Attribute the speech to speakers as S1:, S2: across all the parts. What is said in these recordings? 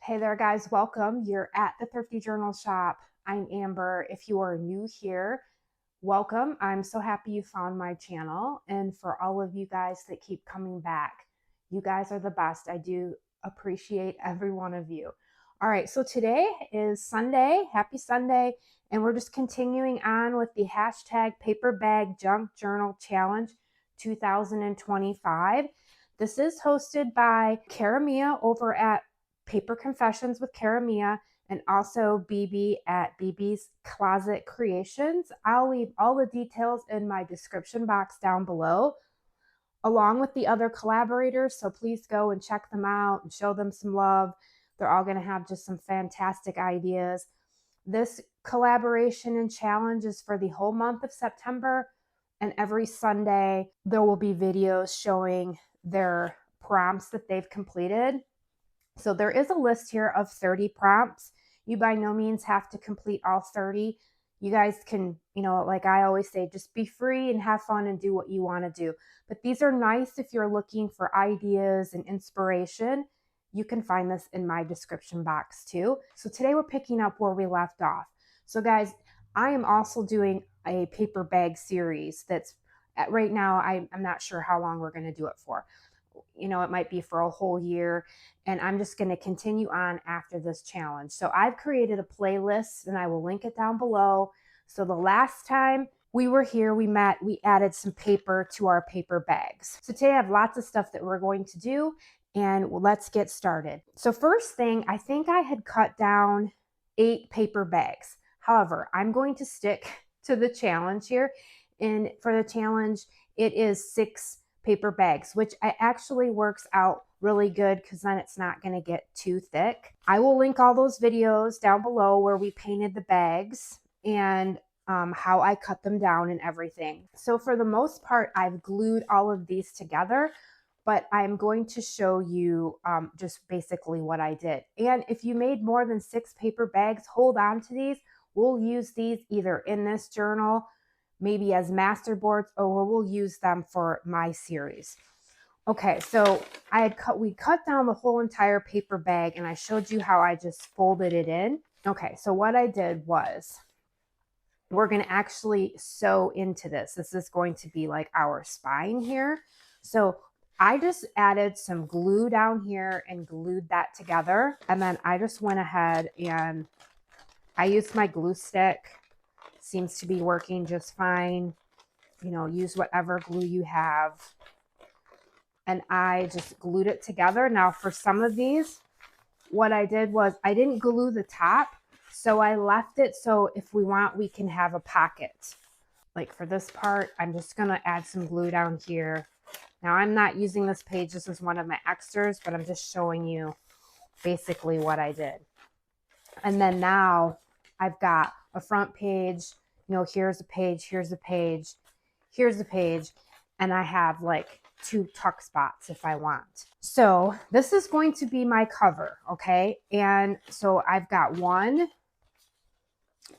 S1: Hey there, guys. Welcome. You're at the Thrifty Journal Shop. I'm Amber. If you are new here, welcome. I'm so happy you found my channel. And for all of you guys that keep coming back, you guys are the best. I do appreciate every one of you. All right, so today is Sunday. Happy Sunday. And we're just continuing on with the hashtag Paper Bag Junk Journal Challenge 2025. This is hosted by Cara Mia over at Paper Confessions with Cara Mia, and also BB at BB's Closet Creations. I'll leave all the details in my description box down below, along with the other collaborators. So please go and check them out and show them some love. They're all going to have just some fantastic ideas. This collaboration and challenge is for the whole month of September, and every Sunday there will be videos showing their prompts that they've completed. So there is a list here of 30 prompts. You by no means have to complete all 30. You guys can, like I always say, just be free and have fun and do what you want to do. But these are nice if you're looking for ideas and inspiration. You can find this in my description box too. So today we're picking up where we left off. So guys, I am also doing a paper bag series that's right now, I'm not sure how long we're going to do it for. It might be for a whole year, and I'm just going to continue on after this challenge. So I've created a playlist and I will link it down below. So the last time we were here, we added some paper to our paper bags. So today I have lots of stuff that we're going to do, and let's get started. So first thing, I think I had cut down 8 paper bags. However, I'm going to stick to the challenge here. And for the challenge, it is 6 paper bags, which actually works out really good because then it's not going to get too thick. I will link all those videos down below where we painted the bags and how I cut them down and everything. So for the most part, I've glued all of these together, but I'm going to show you just basically what I did. And if you made more than 6 paper bags, hold on to these. We'll use these either in this journal, maybe as masterboards, or we'll use them for my series. Okay, so we cut down the whole entire paper bag, and I showed you how I just folded it in. Okay, so what I did was, we're going to actually sew into this. This is going to be like our spine here. So I just added some glue down here and glued that together. And then I just went ahead and I used my glue stick. Seems to be working just fine. Use whatever glue you have. And I just glued it together. Now for some of these, what I did was I didn't glue the top. So I left it so if we want, we can have a pocket. Like for this part, I'm just going to add some glue down here. Now I'm not using this page. This is one of my extras, but I'm just showing you basically what I did. And then now I've got a front page, here's a page, here's a page, here's a page, and I have like 2 tuck spots if I want. So this is going to be my cover, okay? And so I've got 1,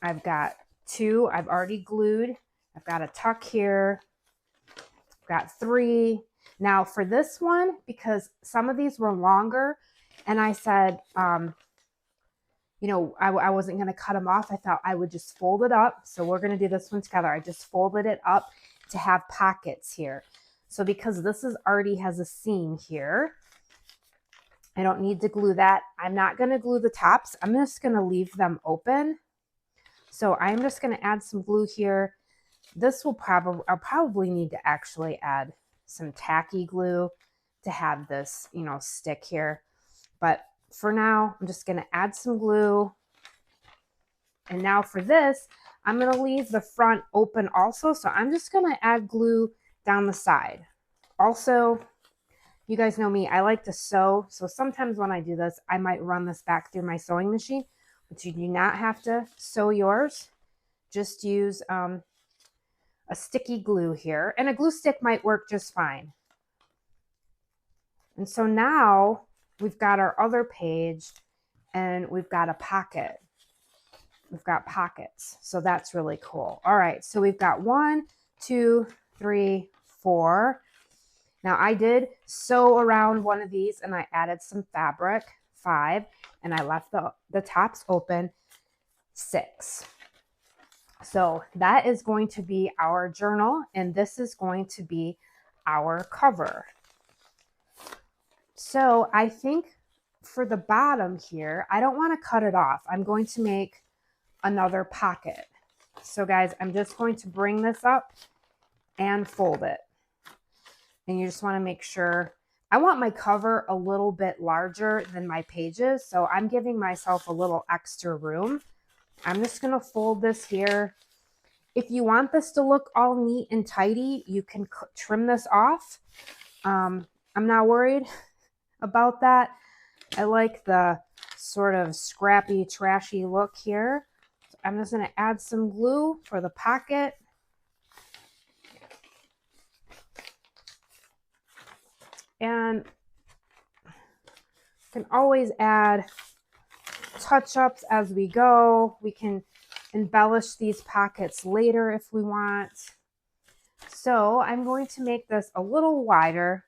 S1: I've got 2, I've already glued, I've got a tuck here, I've got 3. Now for this one, because some of these were longer, and I said, I wasn't going to cut them off. I thought I would just fold it up. So we're going to do this one together. I just folded it up to have pockets here. So because this already has a seam here, I don't need to glue that. I'm not going to glue the tops. I'm just going to leave them open. So I'm just going to add some glue here. I'll probably need to actually add some tacky glue to have this, stick here. But for now, I'm just going to add some glue. And now for this, I'm going to leave the front open also. So I'm just going to add glue down the side. Also, you guys know me, I like to sew. So sometimes when I do this, I might run this back through my sewing machine, but you do not have to sew yours. Just use a sticky glue here, and a glue stick might work just fine. And so now we've got our other page and we've got a pocket. We've got pockets. So that's really cool. All right. So we've got 1, 2, 3, 4. Now I did sew around one of these and I added some fabric 5, and I left the tops open 6. So that is going to be our journal, and this is going to be our cover. So I think for the bottom here, I don't want to cut it off. I'm going to make another pocket. So guys, I'm just going to bring this up and fold it. And you just want to make sure, I want my cover a little bit larger than my pages, so I'm giving myself a little extra room. I'm just going to fold this here. If you want this to look all neat and tidy, you can trim this off. I'm not worried about that. I like the sort of scrappy, trashy look here. So I'm just going to add some glue for the pocket. And you can always add touch-ups as we go. We can embellish these pockets later if we want. So I'm going to make this a little wider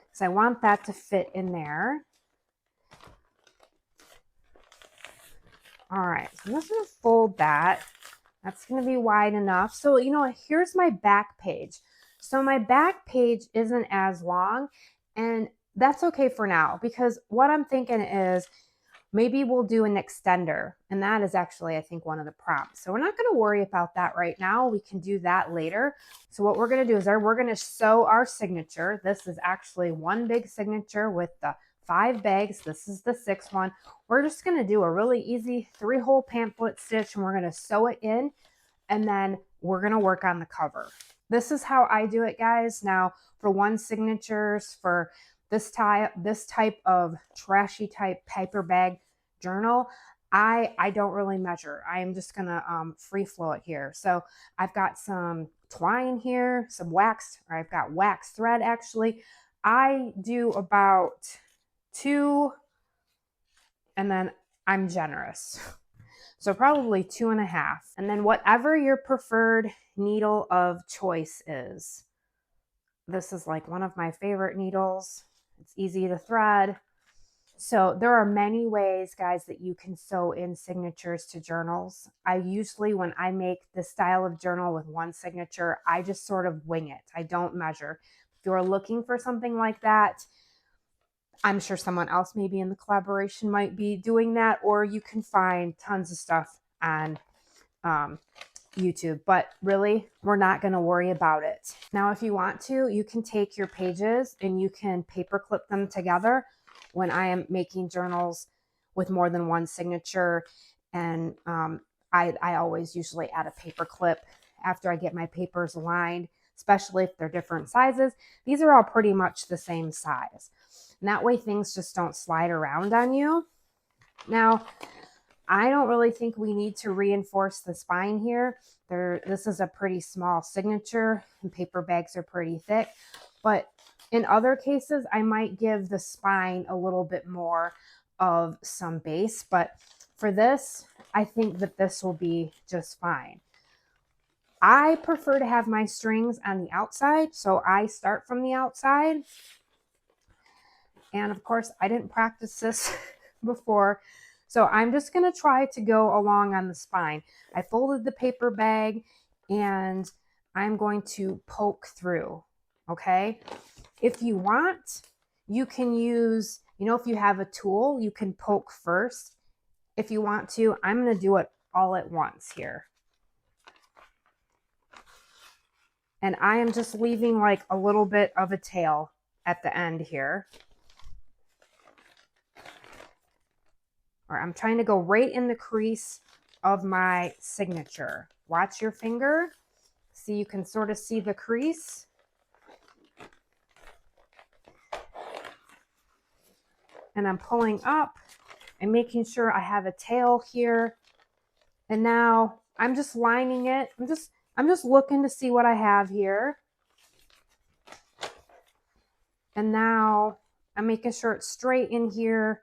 S1: because I want that to fit in there. All right, so I'm just going to fold that. That's going to be wide enough. So, you know, here's my back page. So my back page isn't as long, and that's okay for now, because what I'm thinking is maybe we'll do an extender, and that is actually, I think, one of the prompts. So we're not going to worry about that right now. We can do that later. So what we're going to do is we're going to sew our signature. This is actually one big signature with the 5 bags. This is the 6th one. We're just going to do a really easy 3-hole pamphlet stitch, and we're going to sew it in, and then we're going to work on the cover. This is how I do it, guys. Now, for one signatures, for this type of trashy type paper bag journal, I don't really measure. I am just gonna free flow it here. So I've got some twine here, some wax, or I've got wax thread actually. I do about 2, and then I'm generous. So probably 2.5. And then whatever your preferred needle of choice is. This is like one of my favorite needles. It's easy to thread. So there are many ways, guys, that you can sew in signatures to journals. I usually, when I make this style of journal with one signature, I just sort of wing it. I don't measure. If you're looking for something like that, I'm sure someone else maybe in the collaboration might be doing that, or you can find tons of stuff on YouTube, but really, we're not going to worry about it. Now, if you want to, you can take your pages and you can paper clip them together when I am making journals with more than one signature. And I always usually add a paper clip after I get my papers aligned, especially if they're different sizes. These are all pretty much the same size. And that way things just don't slide around on you. Now, I don't really think we need to reinforce the spine here. This is a pretty small signature, and paper bags are pretty thick. But in other cases, I might give the spine a little bit more of some base. But for this, I think that this will be just fine. I prefer to have my strings on the outside, so I start from the outside. And of course, I didn't practice this before, so I'm just going to try to go along on the spine. I folded the paper bag, and I'm going to poke through, okay? If you want, you can use, you know, if you have a tool, you can poke first. If you want to, I'm going to do it all at once here. And I am just leaving like a little bit of a tail at the end here. Or I'm trying to go right in the crease of my signature. Watch your finger. See, you can sort of see the crease. And I'm pulling up and making sure I have a tail here. And now I'm just lining it. I'm just looking to see what I have here. And now I'm making sure it's straight in here.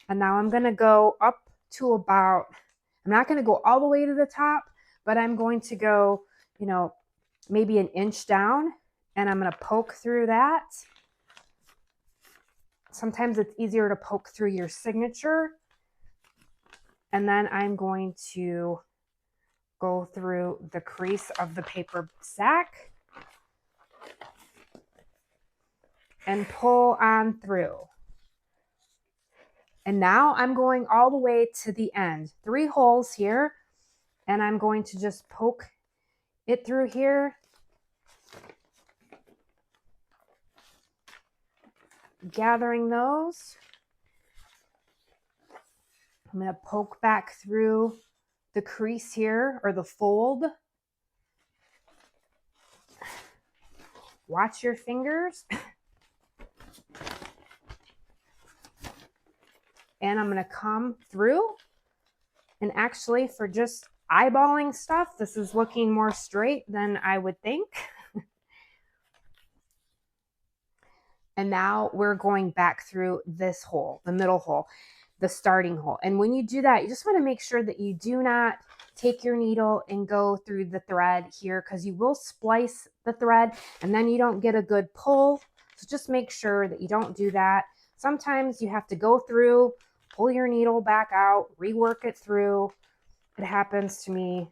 S1: And now I'm going to go up to about, I'm not going to go all the way to the top, but I'm going to go, you know, maybe an inch down, and I'm going to poke through that. Sometimes it's easier to poke through your signature. And then I'm going to go through the crease of the paper sack and pull on through. And now I'm going all the way to the end. 3 holes here, and I'm going to just poke it through here. Gathering those. I'm going to poke back through the crease here, or the fold. Watch your fingers. And I'm going to come through. And actually, for just eyeballing stuff, this is looking more straight than I would think. And now we're going back through this hole, the middle hole, the starting hole. And when you do that, you just want to make sure that you do not take your needle and go through the thread here, because you will splice the thread and then you don't get a good pull. So just make sure that you don't do that. Sometimes you have to go through, pull your needle back out, rework it through. It happens to me.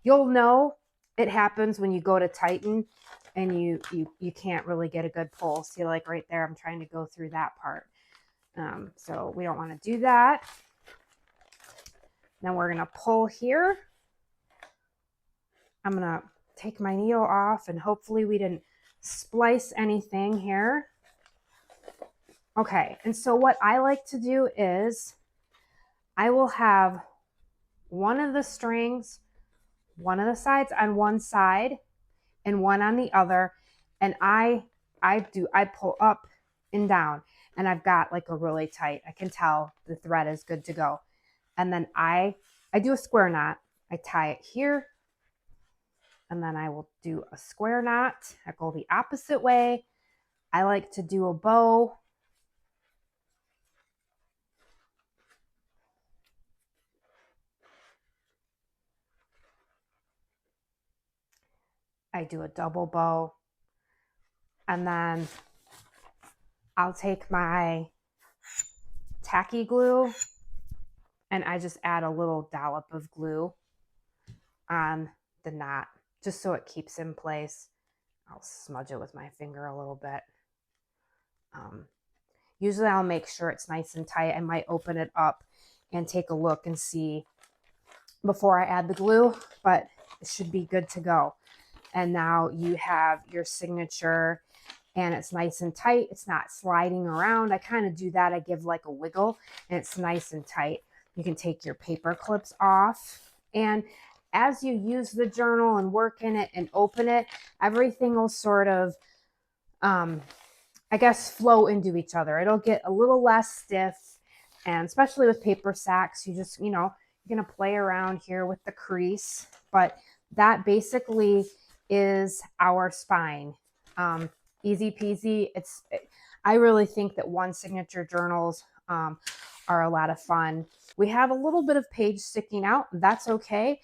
S1: You'll know it happens when you go to tighten and you can't really get a good pull. See, like right there, I'm trying to go through that part. So we don't want to do that. Then we're going to pull here. I'm going to take my needle off, and hopefully we didn't splice anything here. Okay, and so what I like to do is I will have one of the strings, one of the sides on one side and one on the other, and I pull up and down, and I've got like a really tight, I can tell the thread is good to go. And then I do a square knot. I tie it here, and then I will do a square knot. I go the opposite way. I like to do a bow. I do a double bow, and then I'll take my tacky glue and I just add a little dollop of glue on the knot just so it keeps in place. I'll smudge it with my finger a little bit. Usually I'll make sure it's nice and tight. I might open it up and take a look and see before I add the glue, but it should be good to go. And now you have your signature, and it's nice and tight. It's not sliding around. I kind of do that. I give like a wiggle, and it's nice and tight. You can take your paper clips off, and as you use the journal and work in it and open it, everything will sort of, I guess, flow into each other. It'll get a little less stiff, and especially with paper sacks, you just, you're going to play around here with the crease, but that basically is our spine. Easy peasy. I really think that one signature journals are a lot of fun. We have a little bit of page sticking out. That's okay,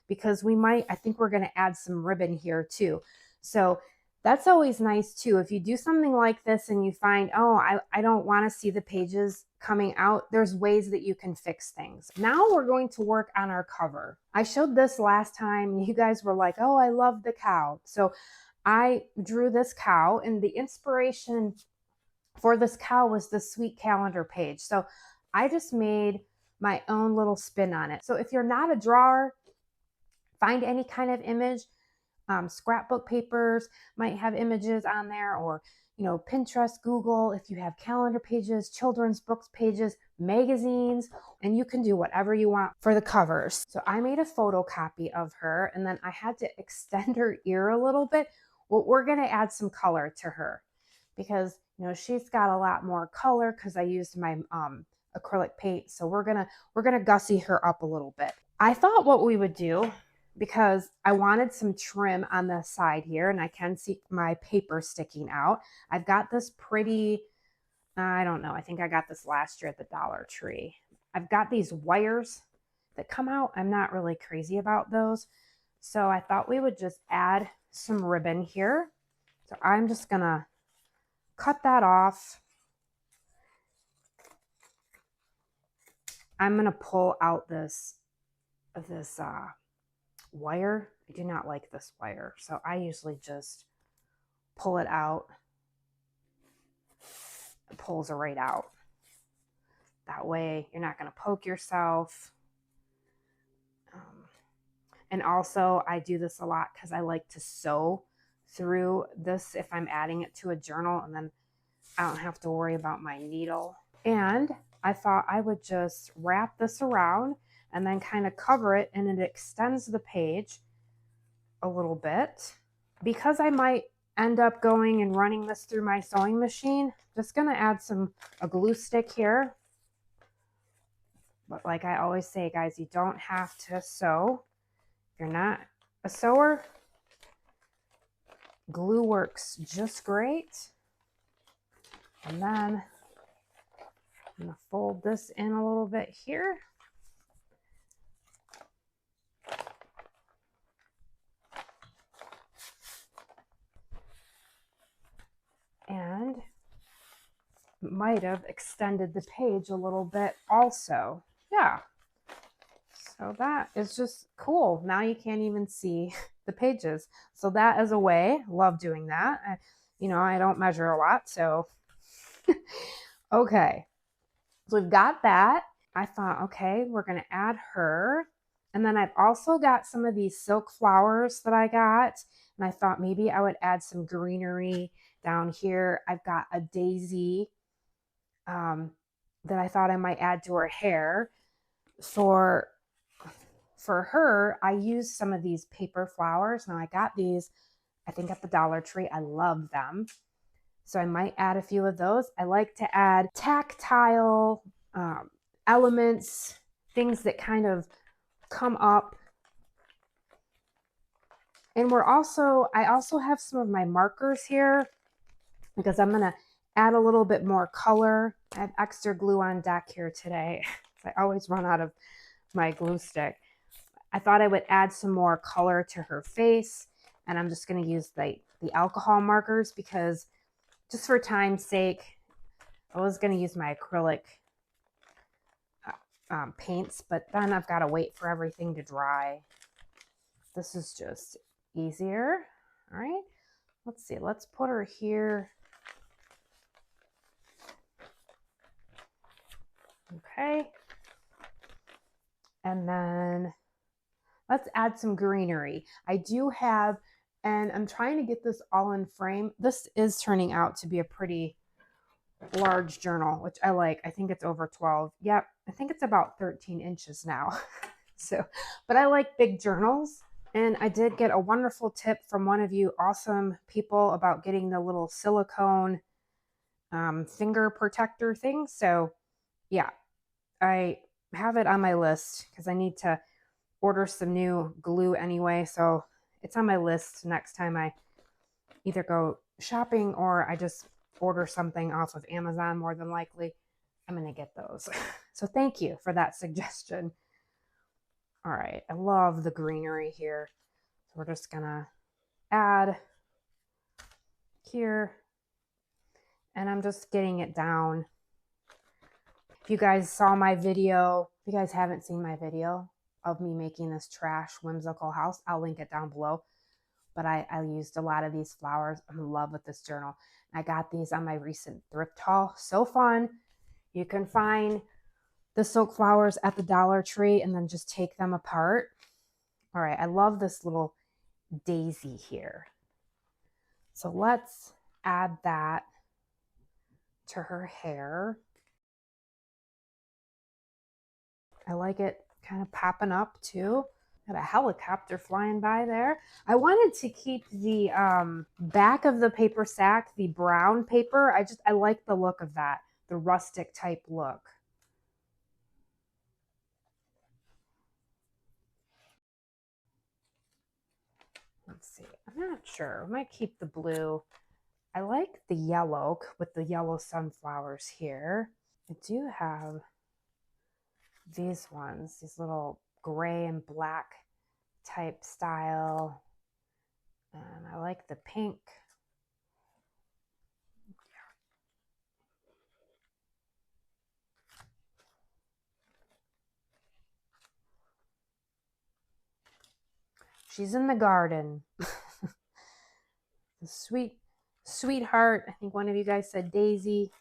S1: because I think we're going to add some ribbon here too. So that's always nice too. If you do something like this and you find, oh, I don't want to see the pages coming out, there's ways that you can fix things. Now we're going to work on our cover. I showed this last time and you guys were like, oh, I love the cow. So I drew this cow, and the inspiration for this cow was the sweet calendar page. So I just made my own little spin on it. So if you're not a drawer, find any kind of image. Scrapbook papers might have images on there, or Pinterest, Google, if you have calendar pages, children's books pages, magazines, and you can do whatever you want for the covers. So I made a photocopy of her, and then I had to extend her ear a little bit. Well, we're going to add some color to her because she's got a lot more color because I used my acrylic paint. So we're gonna gussy her up a little bit. I thought what we would do, because I wanted some trim on the side here, and I can see my paper sticking out. I've got this pretty, I don't know, I think I got this last year at the Dollar Tree. I've got these wires that come out. I'm not really crazy about those. So I thought we would just add some ribbon here. So I'm just gonna cut that off. I'm going to pull out this wire. I do not like this wire. So I usually just pull it out. It pulls it right out. That way you're not going to poke yourself. And also I do this a lot because I like to sew through this if I'm adding it to a journal, and then I don't have to worry about my needle. And I thought I would just wrap this around and then kind of cover it, and it extends the page a little bit. Because I might end up going and running this through my sewing machine, just gonna add a glue stick here. But like I always say, guys, you don't have to sew. If you're not a sewer, glue works just great. And then I'm gonna fold this in a little bit here. And might have extended the page a little bit also. Yeah. So that is just cool. Now you can't even see the pages. So that is a way. Love doing that. I don't measure a lot, so okay. So we've got that. I thought, okay, we're going to add her. And then I've also got some of these silk flowers that I got. And I thought maybe I would add some greenery down here. I've got a daisy that I thought I might add to her hair. For her, I used some of these paper flowers. Now I got these, I think at the Dollar Tree. I love them. So I might add a few of those. I like to add tactile elements, things that kind of come up. And I also have some of my markers here because I'm gonna add a little bit more color. I have extra glue on deck here today. I always run out of my glue stick. I thought I would add some more color to her face, and I'm just gonna use the alcohol markers because just for time's sake, I was gonna use my acrylic paints, but then I've got to wait for everything to dry. This is just easier. All right, let's see. Let's put her here. Okay. And then let's add some greenery. I do have, and I'm trying to get this all in frame. This is turning out to be a pretty large journal, which I like. I think it's over 12. Yep, I think it's about 13 inches now. So, but I like big journals. And I did get a wonderful tip from one of you awesome people about getting the little silicone finger protector thing. So yeah, I have it on my list because I need to order some new glue anyway. So it's on my list next time I either go shopping or I just order something off of Amazon. More than likely, I'm going to get those. So thank you for that suggestion. All right, I love the greenery here. So we're just going to add here. And I'm just getting it down. If you guys saw my video, if you guys haven't seen my video of me making this trash whimsical house, I'll link it down below. But I used a lot of these flowers. I'm in love with this journal. I got these on my recent thrift haul. So fun. You can find the silk flowers at the Dollar Tree and then just take them apart. All right, I love this little daisy here. So let's add that to her hair. I like it kind of popping up too. Got a helicopter flying by there. I wanted to keep the back of the paper sack, the brown paper. I like the look of that, the rustic type look. Let's see, I'm not sure. I might keep the blue. I like the yellow with the yellow sunflowers here. I do have these ones, these little gray and black type style. And I like the pink. She's in the garden. The sweetheart. I think one of you guys said Daisy.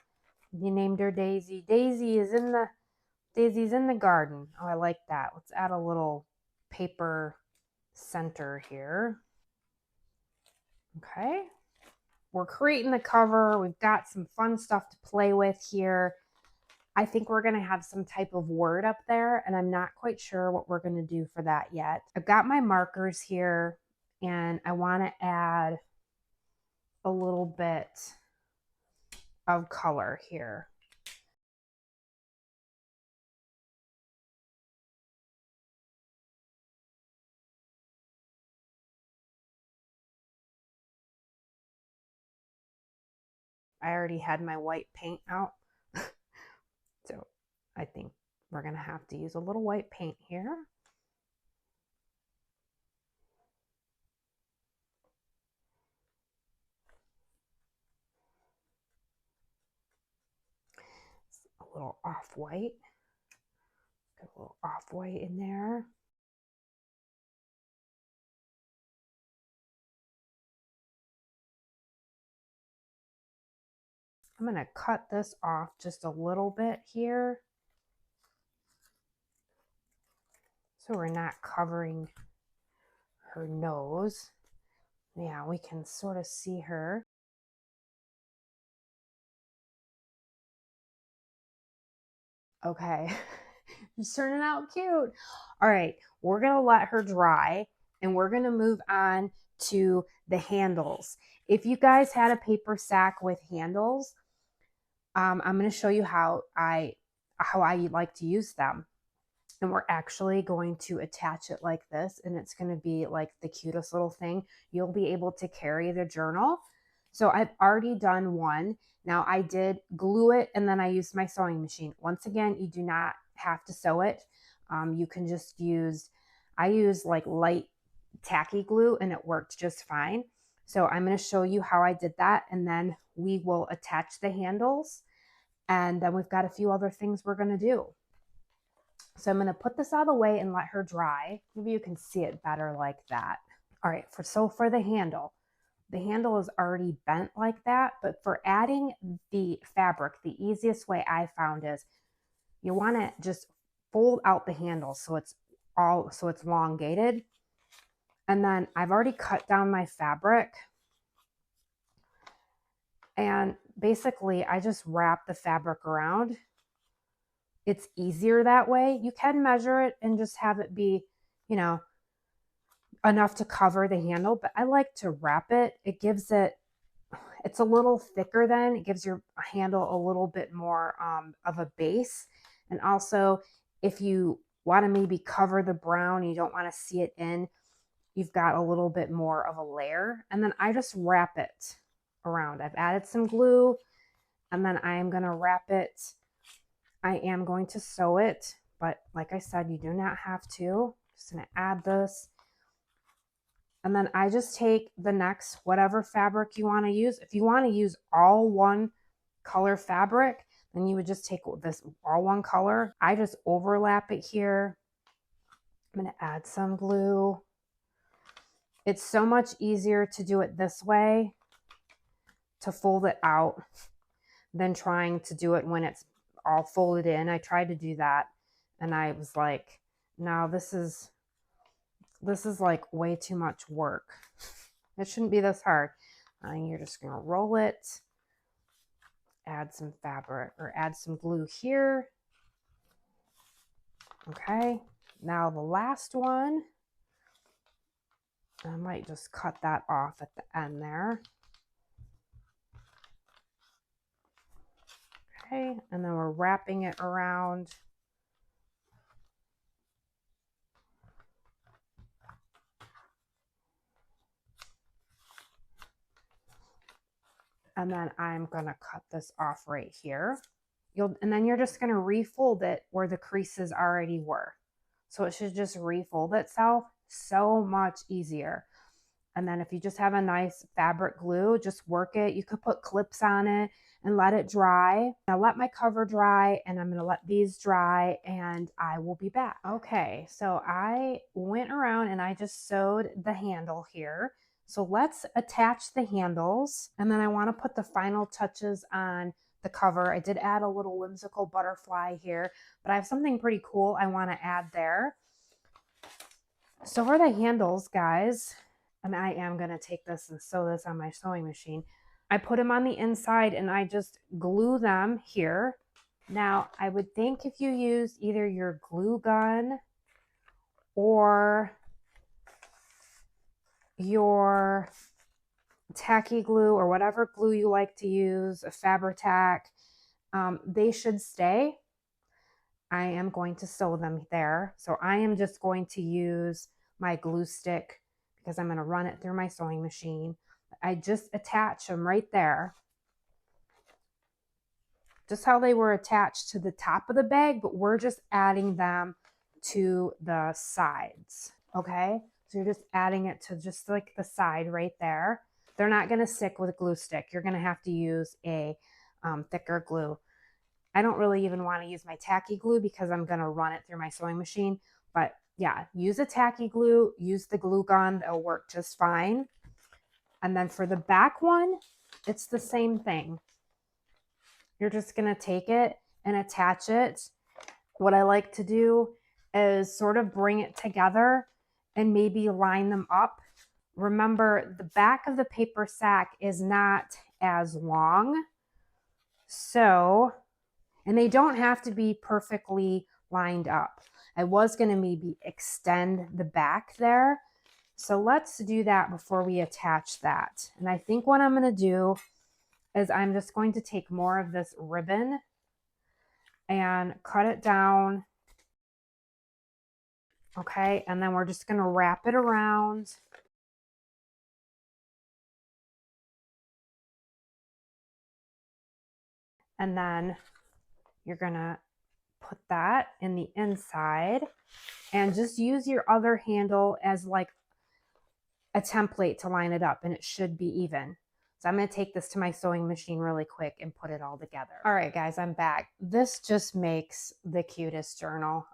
S1: You named her Daisy. Daisy's in the garden. Oh, I like that. Let's add a little paper center here. Okay. We're creating the cover. We've got some fun stuff to play with here. I think we're going to have some type of word up there, and I'm not quite sure what we're going to do for that yet. I've got my markers here, and I want to add a little bit of color here. I already had my white paint out. So I think we're going to have to use a little white paint here. A little off-white. Got a little off-white in there. I'm going to cut this off just a little bit here, so we're not covering her nose. Yeah, we can sort of see her. Okay, she's turning out cute. All right, we're going to let her dry, and we're going to move on to the handles. If you guys had a paper sack with handles, I'm going to show you how I like to use them. And we're actually going to attach it like this, and it's going to be like the cutest little thing. You'll be able to carry the journal. So I've already done one. Now I did glue it, and then I used my sewing machine. Once again, you do not have to sew it. You can just use, I use like light tacky glue, and it worked just fine. So I'm going to show you how I did that, and then we will attach the handles. And then we've got a few other things we're going to do. So I'm going to put this out of the way and let her dry. Maybe you can see it better like that. All right, for the handle is already bent like that, but for adding the fabric, the easiest way I found is you want to just fold out the handle so it's elongated. And then I've already cut down my fabric. And basically I just wrap the fabric around. It's easier that way. You can measure it and just have it be, you know, enough to cover the handle, but I like to wrap it. It gives it's a little thicker then. It gives your handle a little bit more of a base. And also, if you want to maybe cover the brown, you don't want to see it in, you've got a little bit more of a layer. And then I just wrap it around. I've added some glue, and then I am going to wrap it. I am going to sew it, but like I said, you do not have to. Just going to add this. And then I just take the next, whatever fabric you want to use. If you want to use all one color fabric, then you would just take this all one color. I just overlap it here. I'm going to add some glue. It's so much easier to do it this way, to fold it out, than trying to do it when it's all folded in. I tried to do that, and I was like, no, this is like way too much work. It shouldn't be this hard. And you're just going to roll it, add some fabric or add some glue here. Okay, now the last one, I might just cut that off at the end there. Okay, and then we're wrapping it around. And then I'm going to cut this off right here. And then you're just going to refold it where the creases already were. So it should just refold itself. So much easier. And then if you just have a nice fabric glue, just work it. You could put clips on it. and let it dry. I'll let my cover dry, and I'm going to let these dry, and I will be back. Okay, so I went around and I just sewed the handle here. So let's attach the handles, and then I want to put the final touches on the cover. I did add a little whimsical butterfly here, but I have something pretty cool I want to add there. So for the handles, guys, and I am going to take this and sew this on my sewing machine. I put them on the inside and I just glue them here. Now, I would think if you use either your glue gun or your tacky glue or whatever glue you like to use, a Fabri-Tac, they should stay. I am going to sew them there. So I am just going to use my glue stick because I'm going to run it through my sewing machine. I just attach them right there. Just how they were attached to the top of the bag, but we're just adding them to the sides, okay? So you're just adding it to just like the side right there. They're not going to stick with a glue stick. You're going to have to use a thicker glue. I don't really even want to use my tacky glue because I'm going to run it through my sewing machine. But yeah, use a tacky glue, use the glue gun, it'll work just fine. And then for the back one, it's the same thing. You're just going to take it and attach it. What I like to do is sort of bring it together and maybe line them up. Remember, the back of the paper sack is not as long. So, and they don't have to be perfectly lined up. I was going to maybe extend the back there. So let's do that before we attach that. And I think what I'm going to do is I'm just going to take more of this ribbon and cut it down. Okay, and then we're just going to wrap it around. And then you're going to put that in the inside and just use your other handle as like a template to line it up, and it should be even. So I'm going to take this to my sewing machine really quick and put it all together. All right, guys, I'm back. This just makes the cutest journal.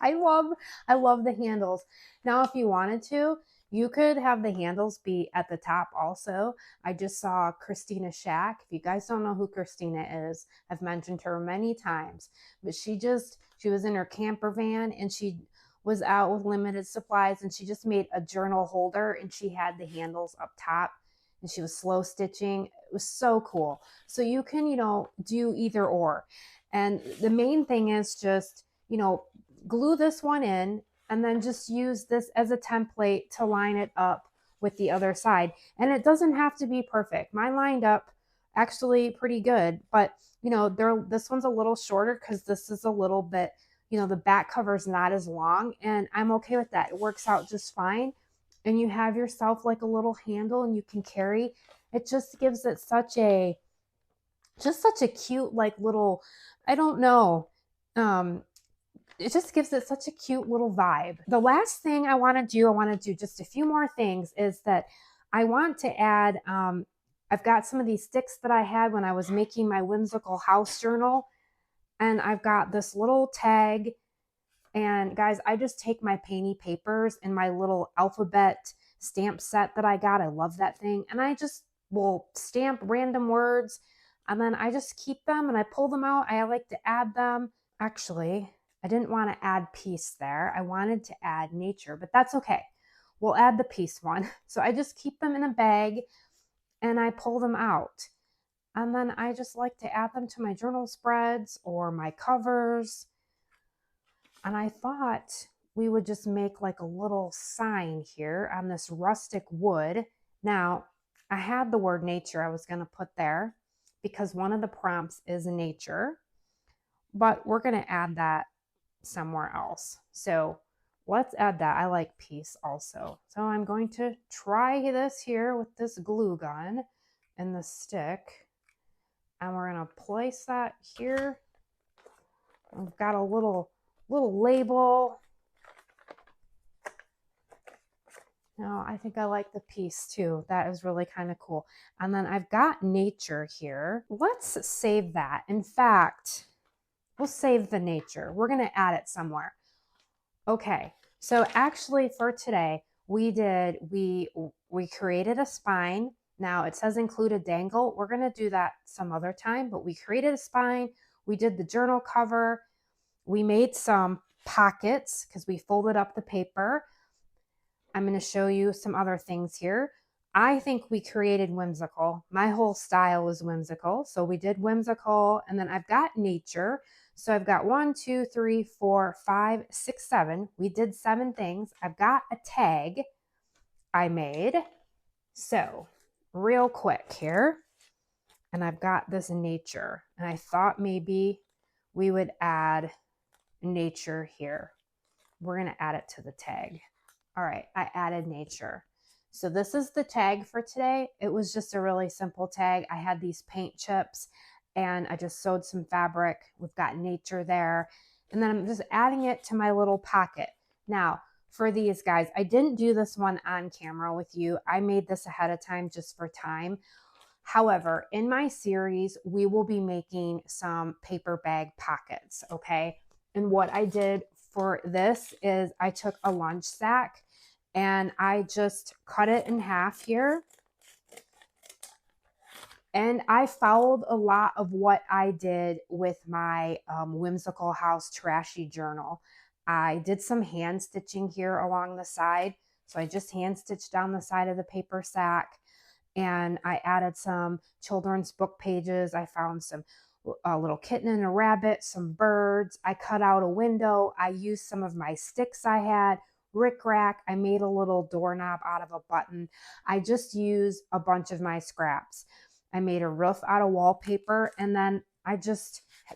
S1: I love the handles. Now, if you wanted to, you could have the handles be at the top also. I just saw Christina Shack. If you guys don't know who Christina is, I've mentioned her many times, but she was in her camper van and she was out with limited supplies, and she just made a journal holder and she had the handles up top and she was slow stitching. It was so cool. So you can, do either or. And the main thing is just, glue this one in and then just use this as a template to line it up with the other side. And it doesn't have to be perfect. Mine lined up actually pretty good, but this one's a little shorter because this is a little bit, the back cover is not as long, and I'm okay with that. It works out just fine. And you have yourself like a little handle and you can carry. It just gives it such a cute, like little, I don't know. It just gives it such a cute little vibe. The last thing I want to do just a few more things, is that I want to add, I've got some of these sticks that I had when I was making my whimsical house journal. And I've got this little tag. And guys, I just take my painty papers and my little alphabet stamp set that I got. I love that thing. And I just will stamp random words. And then I just keep them and I pull them out. I like to add them. Actually, I didn't want to add peace there. I wanted to add nature, but that's okay. We'll add the peace one. So I just keep them in a bag and I pull them out. And then I just like to add them to my journal spreads or my covers. And I thought we would just make like a little sign here on this rustic wood. Now, I had the word nature I was going to put there because one of the prompts is nature, but we're going to add that somewhere else. So let's add that. I like peace also. So I'm going to try this here with this glue gun and the stick. And we're going to place that here. I've got a little label. No, I think I like the piece too. That is really kind of cool. And then I've got nature here. Let's save that. In fact, we'll save the nature. We're going to add it somewhere. Okay. So actually for today, we created a spine. Now it says include a dangle. We're going to do that some other time, but we created a spine. We did the journal cover. We made some pockets because we folded up the paper. I'm going to show you some other things here. I think we created whimsical. My whole style was whimsical. So we did whimsical, and then I've got nature. So I've got 1, 2, 3, 4, 5, 6, 7. We did 7 things. I've got a tag I made. So real quick here. And I've got this nature. And I thought maybe we would add nature here. We're going to add it to the tag. All right, I added nature. So this is the tag for today. It was just a really simple tag. I had these paint chips and I just sewed some fabric. We've got nature there. And then I'm just adding it to my little pocket. Now, for these guys, I didn't do this one on camera with you. I made this ahead of time just for time. However, in my series, we will be making some paper bag pockets, okay? And what I did for this is I took a lunch sack and I just cut it in half here. And I followed a lot of what I did with my Whimsical House Trashy Journal. I did some hand stitching here along the side. So I just hand stitched down the side of the paper sack. And I added some children's book pages. I found some a little kitten and a rabbit, some birds. I cut out a window. I used some of my sticks I had, rickrack. I made a little doorknob out of a button. I just used a bunch of my scraps. I made a roof out of wallpaper, and then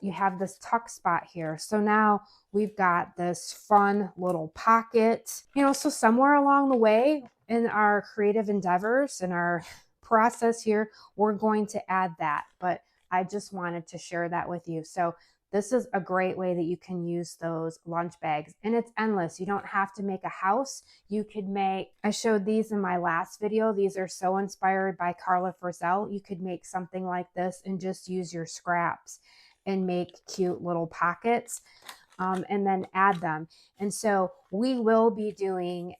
S1: you have this tuck spot here. So now we've got this fun little pocket, so somewhere along the way in our creative endeavors and our process here, we're going to add that, but I just wanted to share that with you. So this is a great way that you can use those lunch bags, and it's endless. You don't have to make a house. You could I showed these in my last video. These are so inspired by Carla Frisell. You could make something like this and just use your scraps and make cute little pockets and then add them. And so we will be doing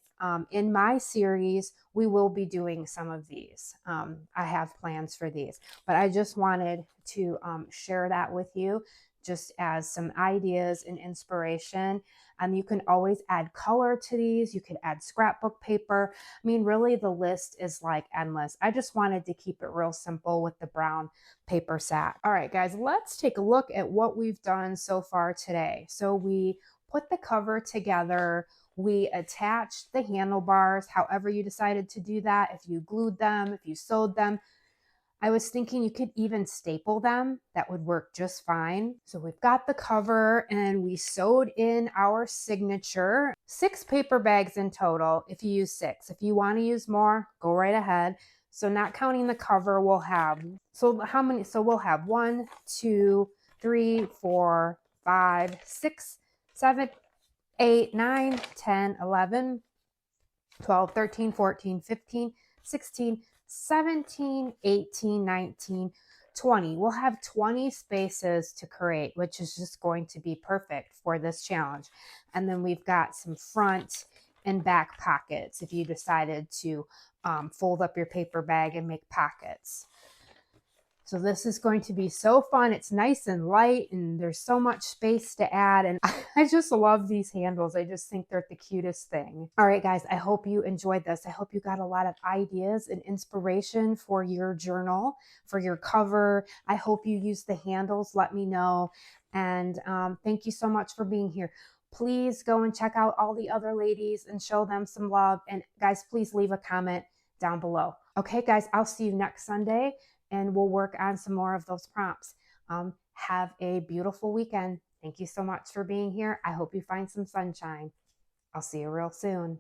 S1: in my series, we will be doing some of these. I have plans for these, but I just wanted to share that with you just as some ideas and inspiration. And you can always add color to these. You could add scrapbook paper. I mean, really the list is like endless. I just wanted to keep it real simple with the brown paper sack. All right, guys, let's take a look at what we've done so far today. So we put the cover together. We attached the handlebars, however you decided to do that. If you glued them, if you sewed them. I was thinking you could even staple them. That would work just fine. So we've got the cover and we sewed in our signature. 6 paper bags in total if you use 6. If you want to use more, go right ahead. So not counting the cover, we'll have, so how many? So we'll have 1, 2, 3, 4, 5, 6, 7, 8, 9, 10, 11, 12, 13, 14, 15, 16, 17, 18, 19, 20. We'll have 20 spaces to create, which is just going to be perfect for this challenge. And then we've got some front and back pockets if you decided to fold up your paper bag and make pockets. So this is going to be so fun. It's nice and light and there's so much space to add. And I just love these handles. I just think they're the cutest thing. All right, guys, I hope you enjoyed this. I hope you got a lot of ideas and inspiration for your journal, for your cover. I hope you use the handles. Let me know. And thank you so much for being here. Please go and check out all the other ladies and show them some love. And guys, please leave a comment down below. Okay, guys, I'll see you next Sunday. And we'll work on some more of those prompts. Have a beautiful weekend. Thank you so much for being here. I hope you find some sunshine. I'll see you real soon.